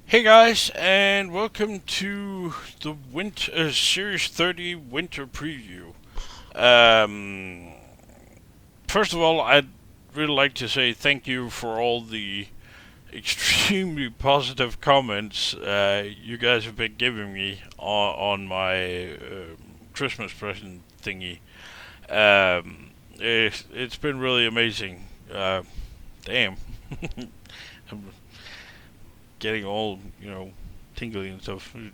Hey guys, and welcome to the winter Series 30 winter preview. Um, First of all, I'd really like to say thank you for all the extremely positive comments you guys have been giving me on my Christmas present thingy. It's been really amazing. Damn. I'm getting all, tingly and stuff. I'm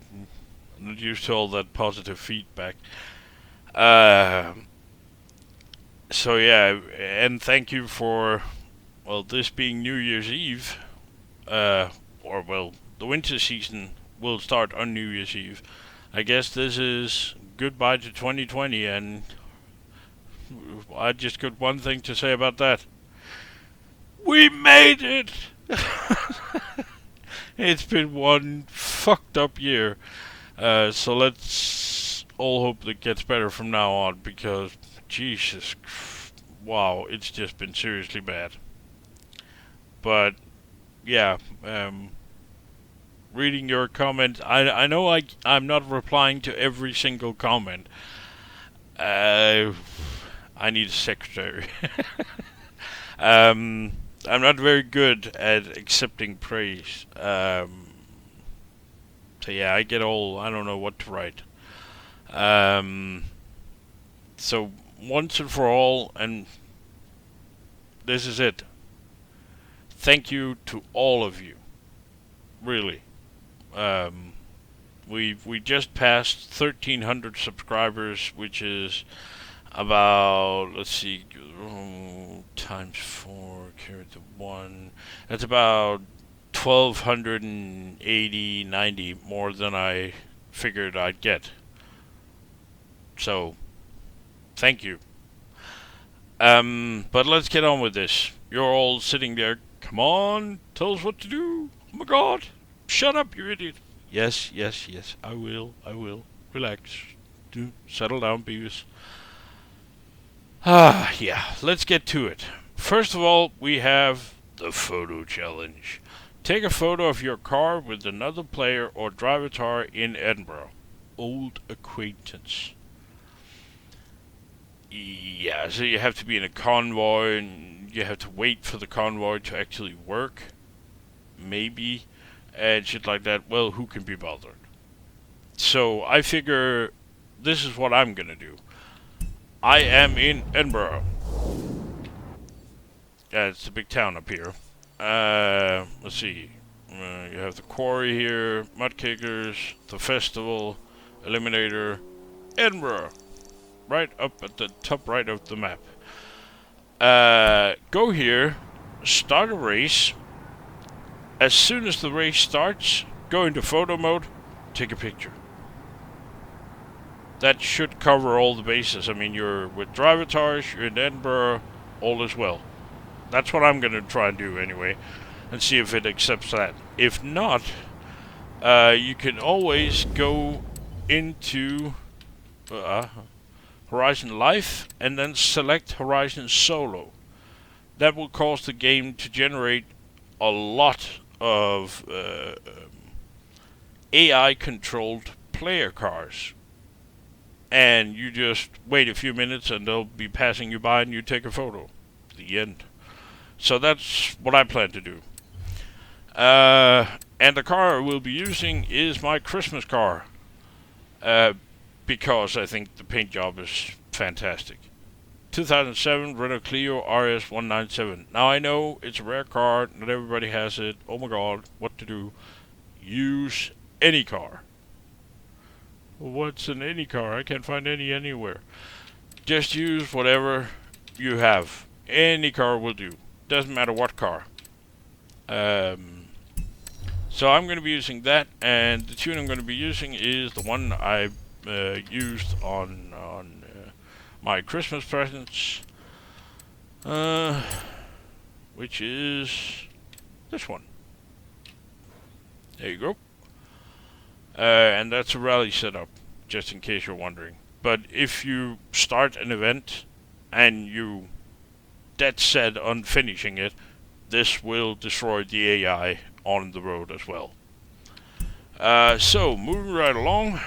not used to all that positive feedback. Uh, so yeah, and thank you for, well, this being New Year's Eve, or well, the winter season will start on New Year's Eve. I guess this is goodbye to 2020, and I just got one thing to say about that. We made it! It's been one fucked up year. So let's all hope it gets better from now on because Jesus, wow, it's just been seriously bad. But yeah, reading your comment, I know I'm not replying to every single comment. Uh, I need a secretary. um, I'm not very good at accepting praise. So yeah, I don't know what to write. Um, so once and for all, and this is it. Thank you to all of you. Really. Um, we just passed 1,300 subscribers, which is about, let's see, times 4 carried to 1. That's about 1,280, 90 more than I figured I'd get. So, thank you. But let's get on with this. You're all sitting there. Come on, tell us what to do. Oh my god. Shut up, you idiot. Yes, yes, yes. I will. Relax. Do settle down, Beavis. Yeah. Let's get to it. First of all, we have the photo challenge. Take a photo of your car with another player or driver in Edinburgh. Old acquaintance. Yeah, so you have to be in a convoy and you have to wait for the convoy to actually work. Maybe. And shit like that. Well, who can be bothered? So I figure this is what I'm gonna do. I am in Edinburgh. Yeah, it's a big town up here. Let's see. You have the quarry here, mud kickers, the festival, eliminator, Edinburgh. Right up at the top right of the map. Go here, start a race. As soon as the race starts, go into photo mode, take a picture. That should cover all the bases. I mean, you're with Drivatars, you're in Edinburgh, all is well. That's what I'm going to try and do anyway, and see if it accepts that. If not, you can always go into Horizon Life and then select Horizon Solo. That will cause the game to generate a lot of AI-controlled player cars. And you just wait a few minutes and they'll be passing you by and you take a photo. The end. So that's what I plan to do. And the car we'll be using is my Christmas car. Because I think the paint job is fantastic. 2007 Renault Clio RS 197. Now I know it's a rare car, not everybody has it. Oh my god, what to do? Use any car. What's an any car? I can't find any anywhere. Just use whatever you have. Any car will do. Doesn't matter what car. So I'm going to be using that, and the tune I'm going to be using is the one I used on my Christmas presents, which is this one. There you go. And that's a rally setup, just in case you're wondering. But if you start an event and you dead set on finishing it, this will destroy the AI on the road as well. So, moving right along.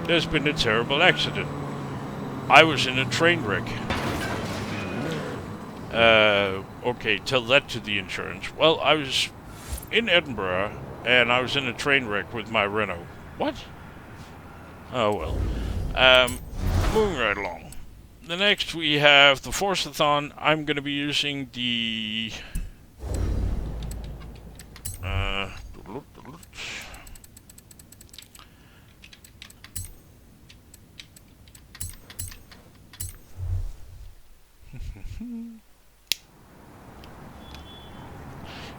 There's been a terrible accident. I was in a train wreck. Okay, tell that to the insurance. Well, I was in Edinburgh, and I was in a train wreck with my Renault. What? Oh, well. Moving right along. The next we have the Forzathon. I'm going to be using the...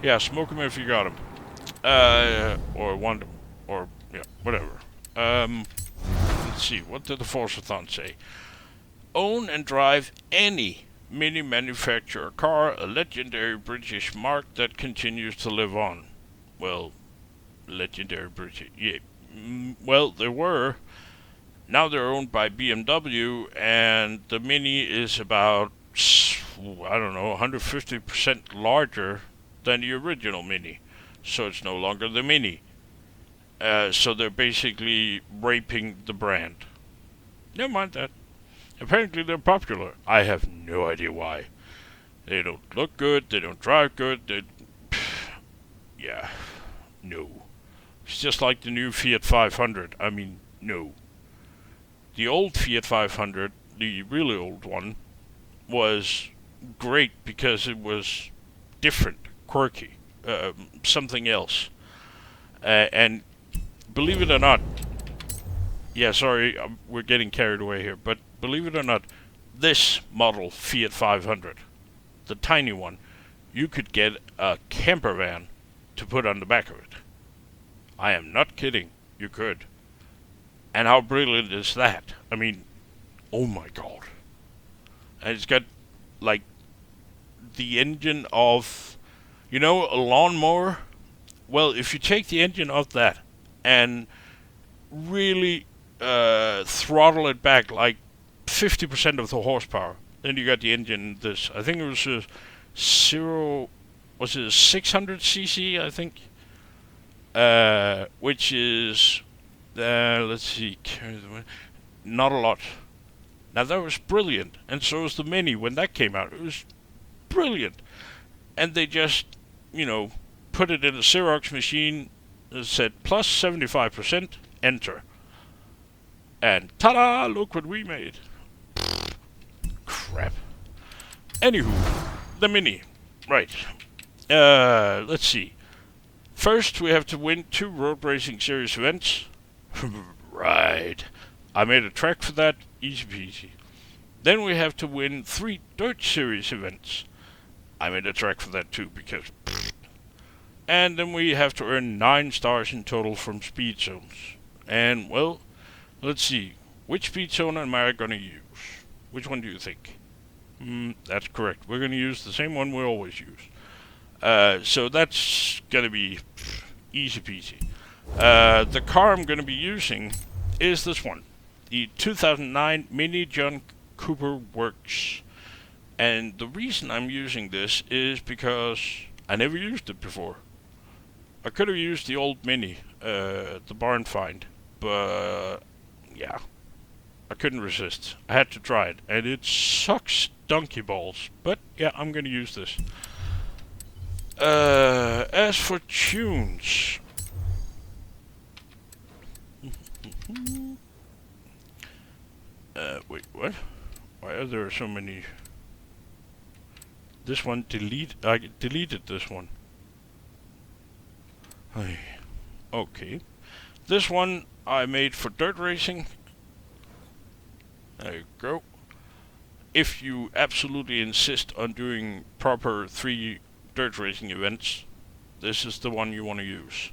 yeah, smoke him if you got him. Or want him. Or, yeah, whatever. Let's see, what did the Forzathon say? Own and drive any mini manufacturer car, a legendary British mark that continues to live on. Well, legendary British, yeah. Well, there were. Now they're owned by BMW, and the Mini is about, I don't know, 150% larger than the original Mini. So it's no longer the Mini. So they're basically raping the brand. Never mind that. Apparently they're popular. I have no idea why. They don't look good, they don't drive good, yeah, no. It's just like the new Fiat 500. I mean, no. The old Fiat 500, the really old one, was great because it was different, quirky, something else. And believe it or not, yeah, sorry, we're getting carried away here, but believe it or not, this model Fiat 500, the tiny one, you could get a camper van to put on the back of it. I am not kidding, you could. And how brilliant is that? I mean, oh my god. And it's got, like, the engine of, a lawnmower? Well, if you take the engine of that and really throttle it back like 50% of the horsepower, then you got the engine this. I think it was a 600cc, I think? Which is, let's see, not a lot. Now that was brilliant, and so was the Mini when that came out. It was brilliant. And they just, put it in a Xerox machine, said plus 75%, enter. And ta-da, look what we made. Crap. Anywho, the Mini. Right. Let's see. First, we have to win 2 Road Racing Series events. Right. I made a track for that. Easy peasy. Then we have to win 3 Dirt Series events. I made a track for that too, because... And then we have to earn 9 stars in total from speed zones. And, well, let's see. Which speed zone am I going to use? Which one do you think? That's correct. We're going to use the same one we always use. So that's going to be easy peasy. The car I'm going to be using is this one. The 2009 Mini John Cooper Works. And the reason I'm using this is because I never used it before. I could have used the old Mini, the barn find, but yeah, I couldn't resist. I had to try it, and it sucks donkey balls, but yeah, I'm going to use this. As for tunes... wait, what? Why are there so many... This one, I deleted this one. Okay. This one I made for dirt racing. There you go. If you absolutely insist on doing proper 3 dirt racing events, this is the one you want to use.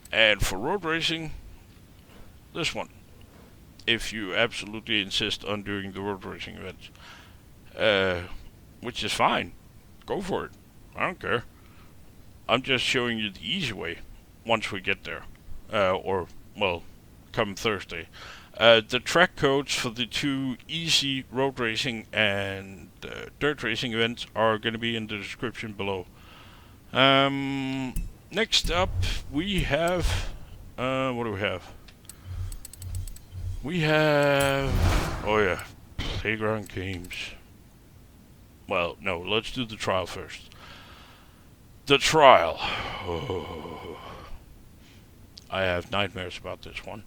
And for road racing, this one. If you absolutely insist on doing the road racing events. Which is fine. Go for it. I don't care. I'm just showing you the easy way once we get there. Or, well, come Thursday. The track codes for the 2 easy road racing and dirt racing events are going to be in the description below. Next up, we have... what do we have? We have... Oh yeah, playground games. Well, no, let's do the trial first. The trial. Oh, I have nightmares about this one.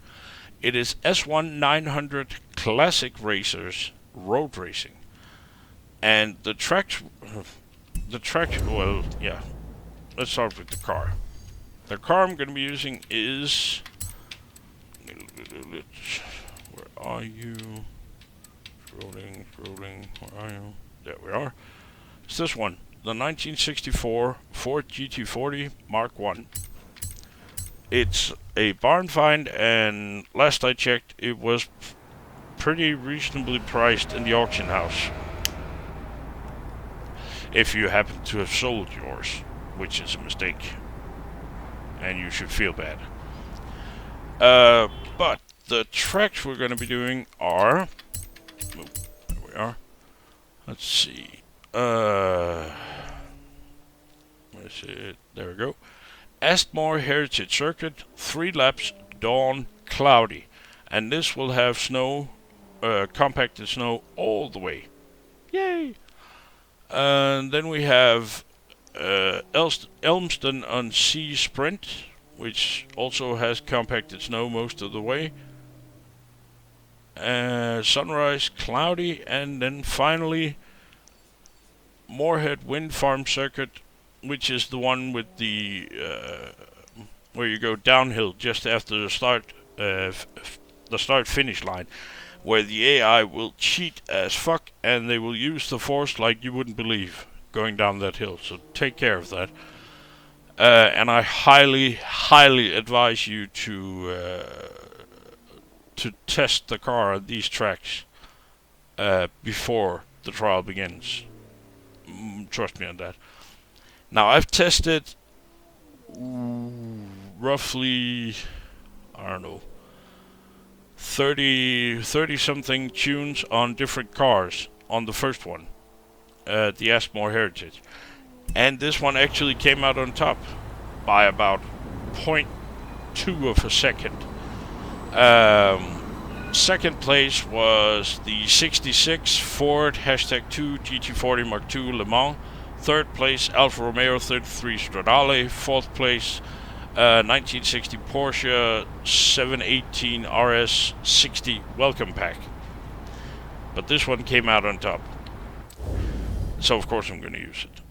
It is S1 900 Classic Racers Road Racing. And the track, well, yeah. Let's start with the car. The car I'm going to be using is... Where are you? Scrolling, where are you? There we are. It's this one. The 1964 Ford GT40 Mark 1. It's a barn find, and last I checked, it was pretty reasonably priced in the auction house. If you happen to have sold yours, which is a mistake, and you should feel bad. But the tracks we're going to be doing are... Oh, there we are. Let's see. Where's it? There we go. Astmoor Heritage Circuit, 3 laps, dawn, cloudy. And this will have snow, compacted snow all the way. Yay! And then we have Elsdon on Sea Sprint, which also has compacted snow most of the way. Sunrise, cloudy, and then finally Moorhead Wind Farm Circuit, which is the one with the where you go downhill just after the start-finish line, where the AI will cheat as fuck and they will use the force like you wouldn't believe going down that hill. So take care of that. And I highly advise you to test the car on these tracks before the trial begins. Trust me on that. Now, I've tested roughly, I don't know, 30 something tunes on different cars on the first one, the Astmoor Heritage. And this one actually came out on top by about 0.2 of a second. Second place was the 66 Ford #2 GT40 Mark II Le Mans. Third place, Alfa Romeo 33 Stradale. Fourth place, 1960 Porsche 718 RS 60 Welcome Pack. But this one came out on top. So of course I'm going to use it.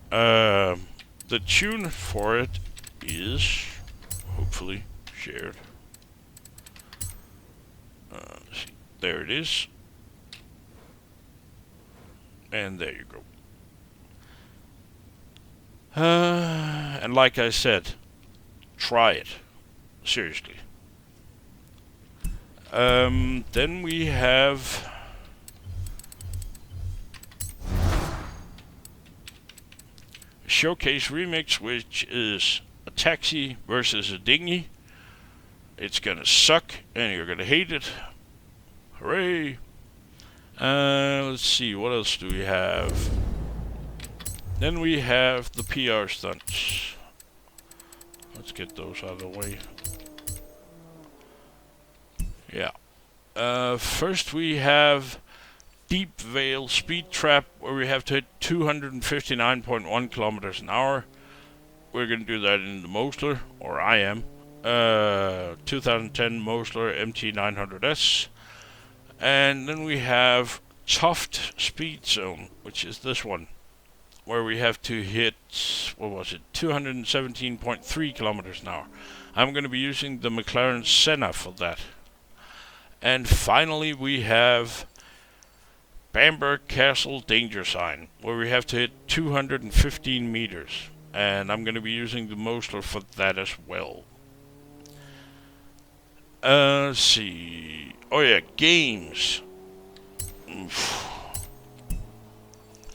The tune for it is hopefully shared. Let's see. There it is. And there you go. And like I said, try it. Seriously. Then we have a showcase remix, which is a taxi versus a dinghy. It's gonna suck and you're gonna hate it. Hooray! Let's see, what else do we have? Then we have the PR stunts. Let's get those out of the way. Yeah. First we have Deep Vale Speed Trap, where we have to hit 259.1 kilometers an hour. We're going to do that in the Mosler, or I am. 2010 Mosler MT900S. And then we have Toft Speed Zone, which is this one, where we have to hit, 217.3 kilometers an hour. I'm going to be using the McLaren Senna for that. And finally we have Bamburgh Castle Danger Sign, where we have to hit 215 meters. And I'm going to be using the Mosler for that as well. Let's see. Oh yeah, games.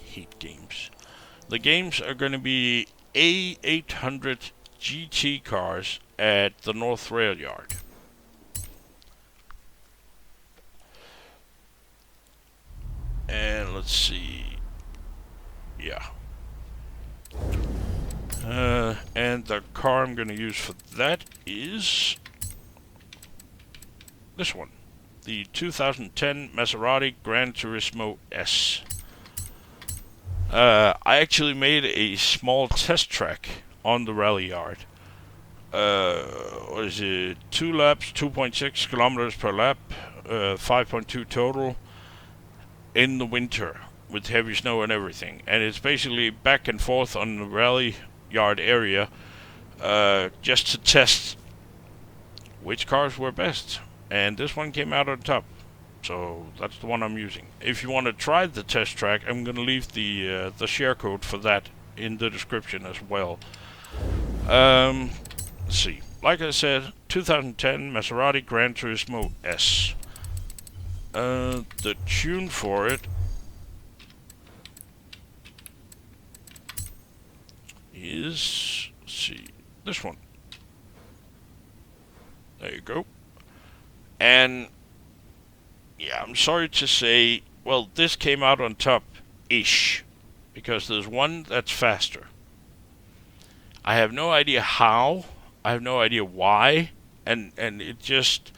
Hate games. The games are going to be A800 GT cars at the North Rail Yard. And let's see. Yeah. And the car I'm going to use for that is this one. The 2010 Maserati Gran Turismo S. I actually made a small test track on the rally yard. What is it? 2 laps, 2.6 kilometers per lap, 5.2 total in the winter with heavy snow and everything. And it's basically back and forth on the rally yard area, just to test which cars were best. And this one came out on top. So that's the one I'm using. If you want to try the test track, I'm going to leave the share code for that in the description as well. Let's see. Like I said, 2010 Maserati Gran Turismo S. The tune for it is, let's see, this one. There you go. And yeah, I'm sorry to say, well, this came out on top-ish, because there's one that's faster. I have no idea how, I have no idea why, and it just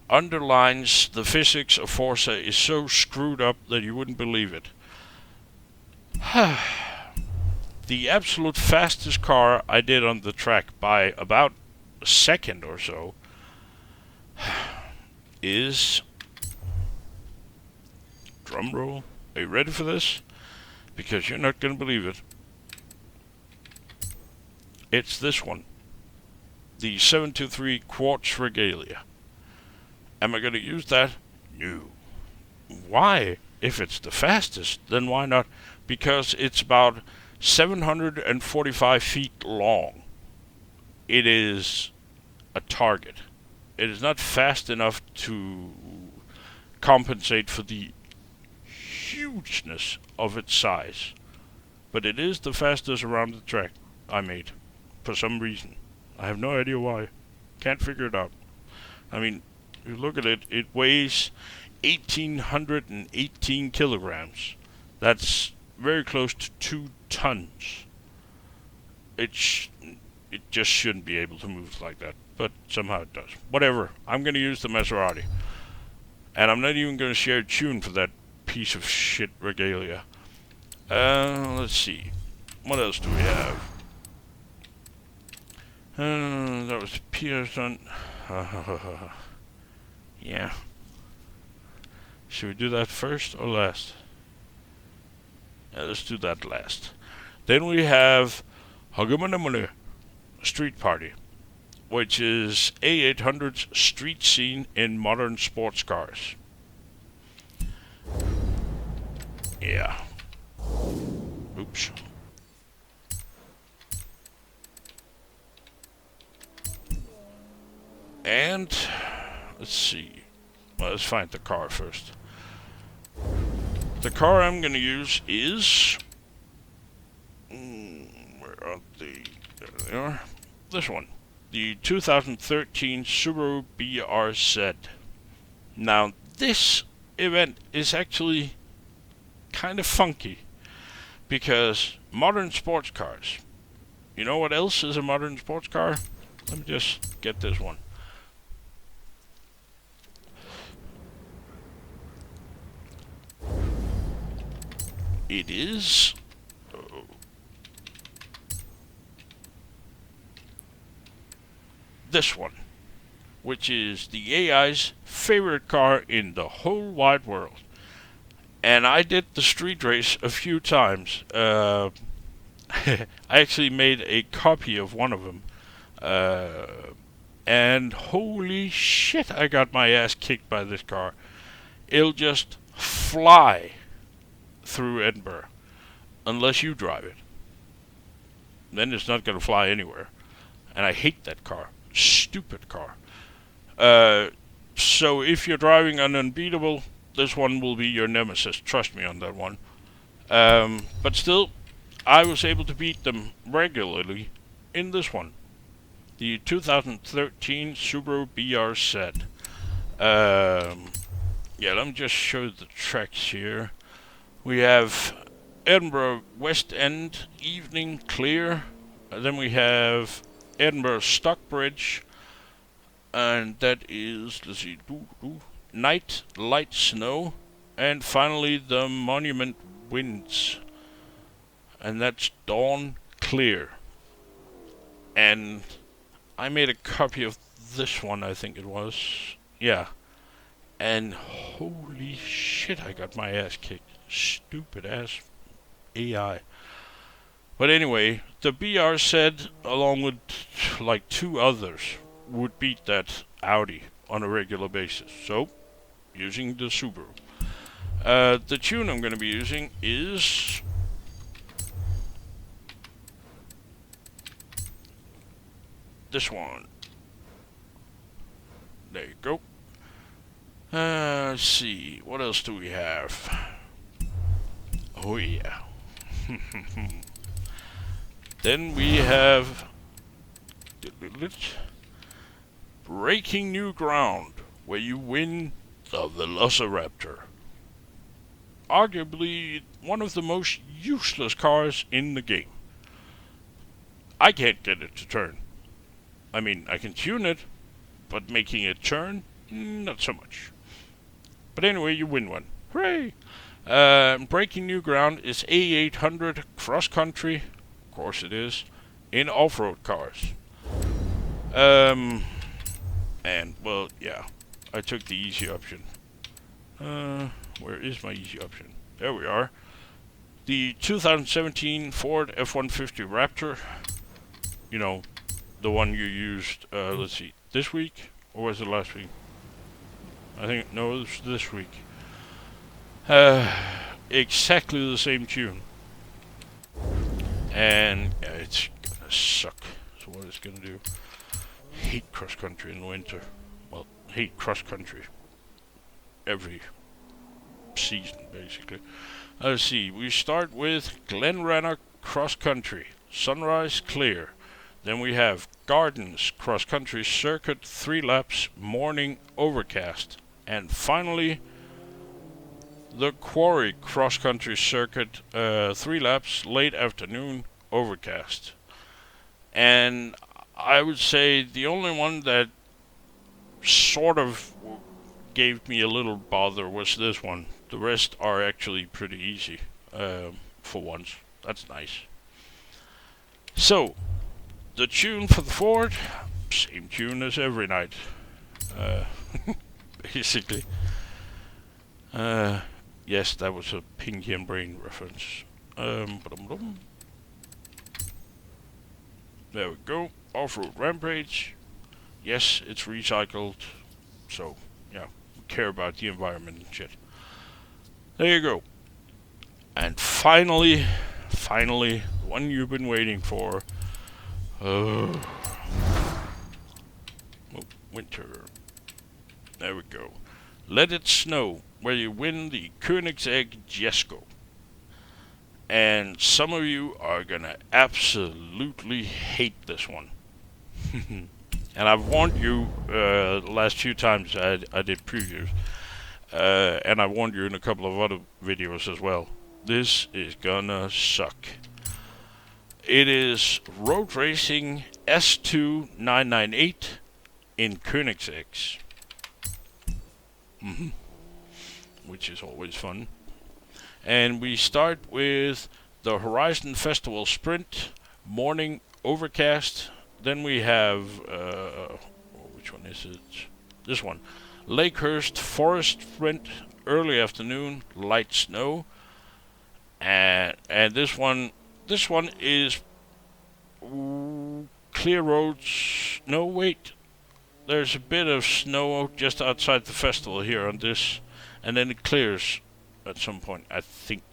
underlines the physics of Forza is so screwed up that you wouldn't believe it. The absolute fastest car I did on the track by about a second or so is... Drum roll. Are you ready for this? Because you're not going to believe it. It's this one. The 723 Quartz Regalia. Am I going to use that? No. Why? If it's the fastest, then why not? Because it's about 745 feet long. It is a target. It is not fast enough to compensate for the hugeness of its size, but it is the fastest around the track I made, for some reason. I have no idea why. Can't figure it out. I mean, you look at it, it weighs 1,818 kilograms. That's very close to 2 tons. It just shouldn't be able to move like that, but somehow it does. Whatever, I'm going to use the Maserati. And I'm not even going to share a tune for that piece of shit regalia. Let's see. What else do we have? That was Peter Stunt. Yeah. Should we do that first or last? Yeah, let's do that last. Then we have Hagomenamulu Street Party, which is A800's street scene in modern sports cars. Yeah. Oops. And let's see. Well, let's find the car first. The car I'm going to use is... where are they? There they are. This one. The 2013 Subaru BRZ. Now, this event is actually kind of funky, because modern sports cars. You know what else is a modern sports car? Let me just get this one. It is... this one, which is the AI's favorite car in the whole wide world. And I did the street race a few times. I actually made a copy of one of them. And holy shit, I got my ass kicked by this car. It'll just fly through Edinburgh, unless you drive it. Then it's not going to fly anywhere. And I hate that car. Stupid car. So if you're driving an unbeatable, this one will be your nemesis. Trust me on that one. But still, I was able to beat them regularly in this one. The 2013 Subaru BRZ. Yeah, let me just show the tracks here. We have Edinburgh West End, evening, clear, Then we have Edinburgh Stockbridge, and that is, let's see, night, light snow, and finally the Monument Winds, and that's dawn, clear. And I made a copy of this one, I think it was. Yeah. And holy shit, I got my ass kicked. Stupid ass AI. But anyway, the BR said, along with like 2 others, would beat that Audi on a regular basis. So, using the Subaru. The tune I'm going to be using is this one. There you go. Let's see, what else do we have? Oh yeah. Then we have breaking new ground, where you win the Velociraptor. Arguably one of the most useless cars in the game. I can't get it to turn. I mean, I can tune it, but making it turn, not so much. But anyway, you win one. Hooray! Breaking new ground is A800 cross-country, of course it is, in off-road cars. And, well, yeah, I took the easy option. Where is my easy option? There we are. The 2017 Ford F-150 Raptor. You know, the one you used, let's see, this week? Or was it last week? I think, no, it was this week. Exactly the same tune. And it's gonna suck. So what it's gonna do? Hate cross-country in the winter. Well, hate cross-country. Every season, basically. Let's see, we start with Glenrannoch cross-country. Sunrise clear. Then we have Gardens cross-country circuit, 3 laps, morning overcast. And finally, the Quarry cross-country circuit, 3 laps, late afternoon, overcast. And I would say the only one that sort of gave me a little bother was this one. The rest are actually pretty easy, for once. That's nice. So, the tune for the Ford, same tune as every night. Basically. Yes, that was a Pinky and Brain reference. There we go. Off-road Rampage. Yes, it's recycled. So, yeah, we care about the environment and shit. There you go. And finally, the one you've been waiting for. Winter. There we go. Let It Snow, where you win the Koenigsegg Jesko. And some of you are gonna absolutely hate this one. And I've warned you the last few times I did previews. And I warned you in a couple of other videos as well. This is gonna suck. It is Road Racing S2998 in Koenigseggs. Which is always fun. And we start with the Horizon Festival Sprint, morning overcast. Then we have, which one is it? This one. Lakehurst Forest Sprint, early afternoon, light snow. And this one is clear roads. No, wait. There's a bit of snow just outside the festival here on this, and then it clears at some point, I think.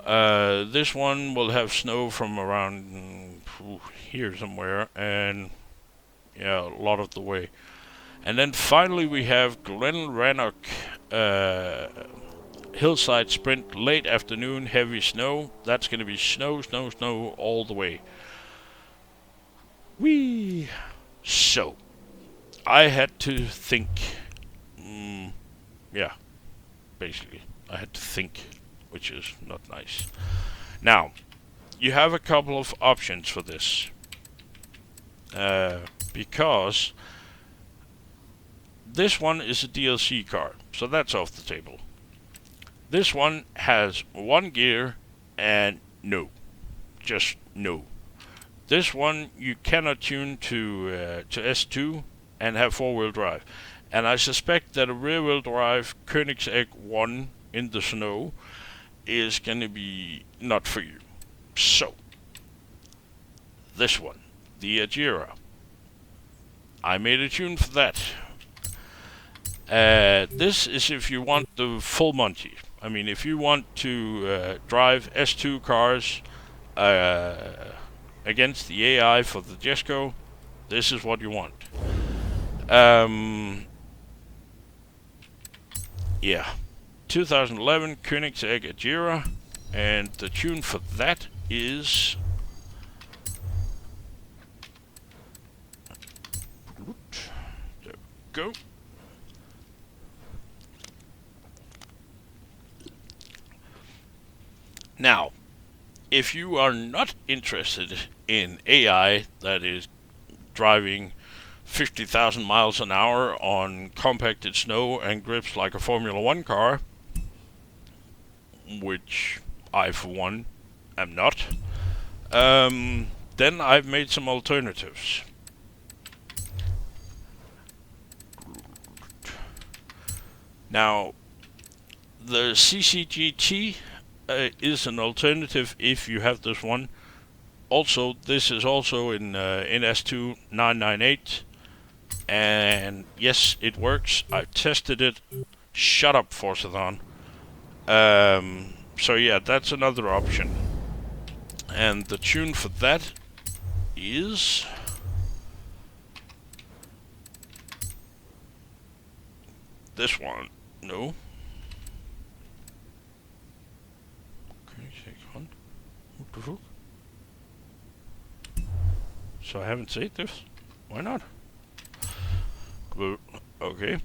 This one will have snow from around here somewhere, and yeah, a lot of the way. And then finally we have Glenrannoch Hillside Sprint, late afternoon, heavy snow. That's going to be snow all the way. Whee! So, I had to think. Yeah, basically. I had to think, which is not nice. Now, you have a couple of options for this. Because this one is a DLC car, so that's off the table. This one has one gear and no. Just no. This one you cannot tune to S2 and have four-wheel drive. And I suspect that a rear-wheel drive Koenigsegg 1 in the snow is going to be not for you. So, this one, the Agera. I made a tune for that. This is if you want the full Monty. I mean, if you want to drive S2 cars against the AI for the Jesco, this is what you want. Yeah. 2011 Koenigsegg Agera, and the tune for that is... There we go. Now, if you are not interested in AI that is driving 50,000 miles an hour on compacted snow and grips like a Formula 1 car, which I, for one, am not, then I've made some alternatives. Now, the CCGT is an alternative if you have this one. Also, this is also in S2 998, and yes, it works. I've tested it. Shut up, Forzathon. So yeah, that's another option. And the tune for that is... this one. No. What the fuck? So I haven't said this? Why not? Well, okay.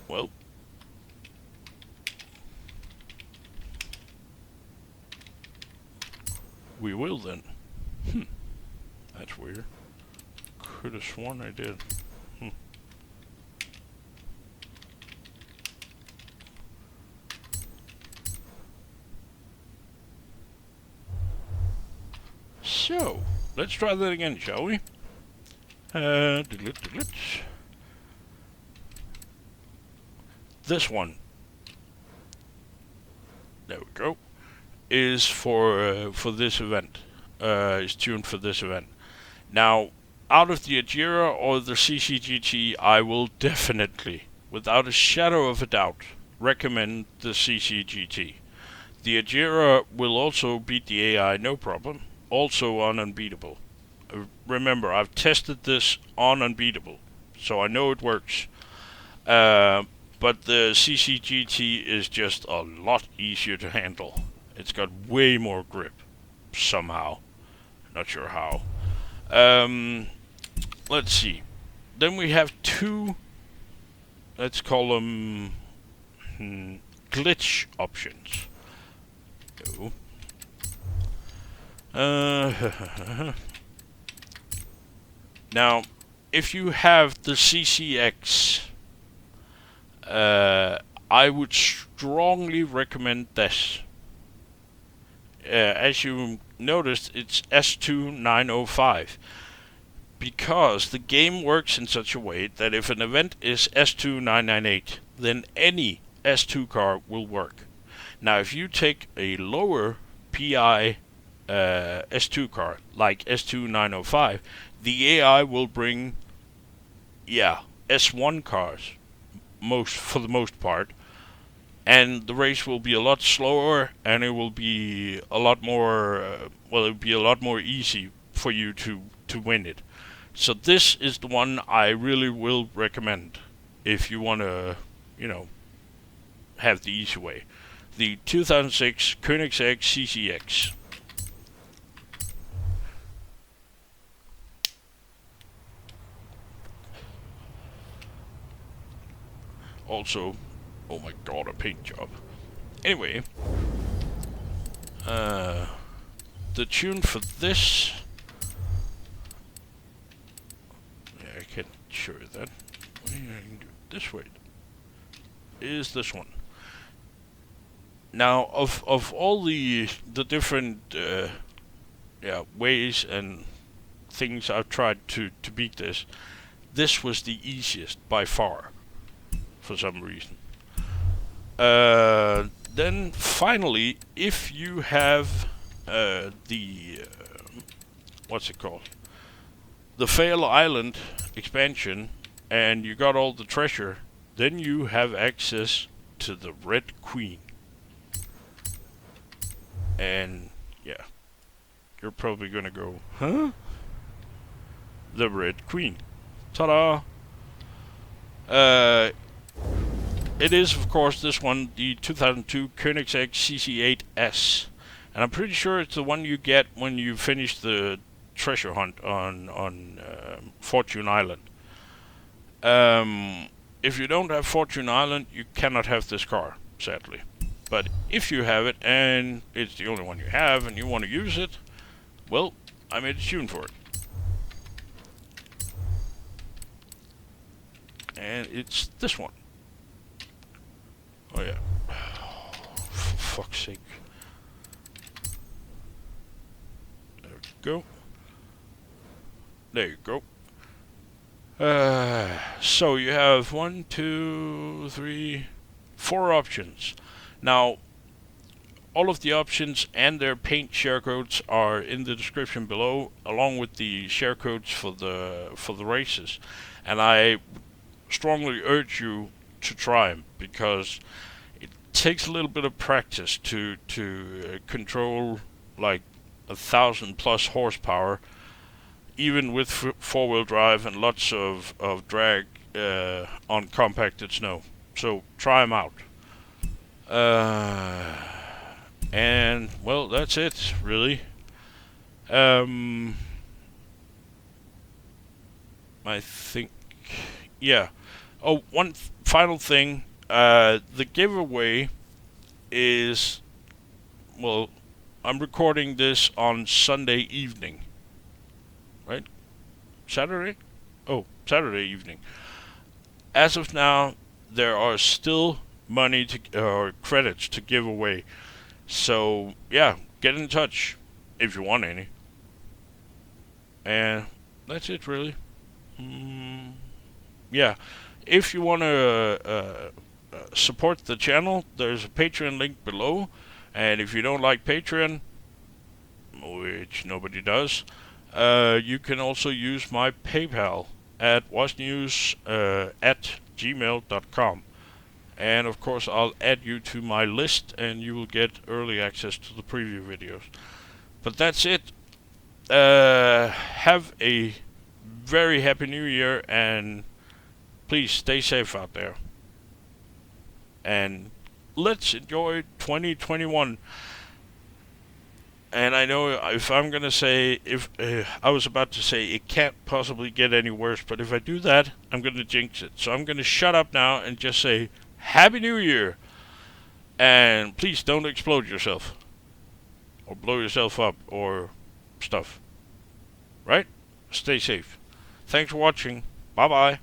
Well. We will then. That's weird. Could have sworn I did. So, let's try that again, shall we? This one, there we go, is for this event. Is tuned for this event. Now, out of the Agera or the CCGT, I will definitely, without a shadow of a doubt, recommend the CCGT. The Agera will also beat the AI, no problem. Also on Unbeatable. Remember, I've tested this on Unbeatable, so I know it works. But the CCGT is just a lot easier to handle. It's got way more grip, somehow. Not sure how. Let's see. Then we have two, let's call them glitch options. No. Now, if you have the CCX, I would strongly recommend this. As you noticed, it's S2905. Because the game works in such a way that if an event is S2998, then any S2 car will work. Now, if you take a lower PI S2 car, like S2905, the AI will bring, S1 cars, for the most part, and the race will be a lot slower, and it will be a lot more, it'll be a lot more easy for you to win it. So this is the one I really will recommend if you want to, have the easy way. The 2006 Koenigsegg CCX. Also, oh my god, a paint job. Anyway, the tune for this. Yeah, I can show you that. I can do it this way. Is this one. Now, of all the different ways and things I've tried to beat this was the easiest by far, for some reason. Then finally, if you have the what's it called? The Vale Island expansion, and you got all the treasure, then you have access to the Red Queen. And yeah, you're probably gonna go, huh? The Red Queen. Ta-da! It is, of course, this one, the 2002 Koenigsegg CC8S. And I'm pretty sure it's the one you get when you finish the treasure hunt on Fortune Island. If you don't have Fortune Island, you cannot have this car, sadly. But if you have it, and it's the only one you have, and you want to use it, well, I made a tune for it. And it's this one. Oh yeah. For fuck's sake. There we go. There you go. So you have 1, 2, 3, 4 options. Now, all of the options and their paint share codes are in the description below, along with the share codes for the races. And I strongly urge you to try them, because it takes a little bit of practice to control like 1,000+ horsepower, even with four-wheel drive and lots of drag on compacted snow. So try them out. And well, that's it really. I think, yeah. Oh, one final thing. The giveaway is, well, I'm recording this on Sunday evening. Right? Saturday? Oh, Saturday evening. As of now, there are still money or credits to give away. So, yeah, get in touch if you want any. And that's it, really. Yeah. If you want to support the channel, there's a Patreon link below. And if you don't like Patreon, which nobody does, you can also use my PayPal at Waznewz at gmail.com. And of course, I'll add you to my list, and you will get early access to the preview videos. But that's it. Have a very happy new year, and please stay safe out there. And let's enjoy 2021. And I know if I'm going to say, I was about to say it can't possibly get any worse, but if I do that, I'm going to jinx it. So I'm going to shut up now and just say, Happy New Year! And please don't explode yourself. Or blow yourself up, or stuff. Right? Stay safe. Thanks for watching. Bye-bye.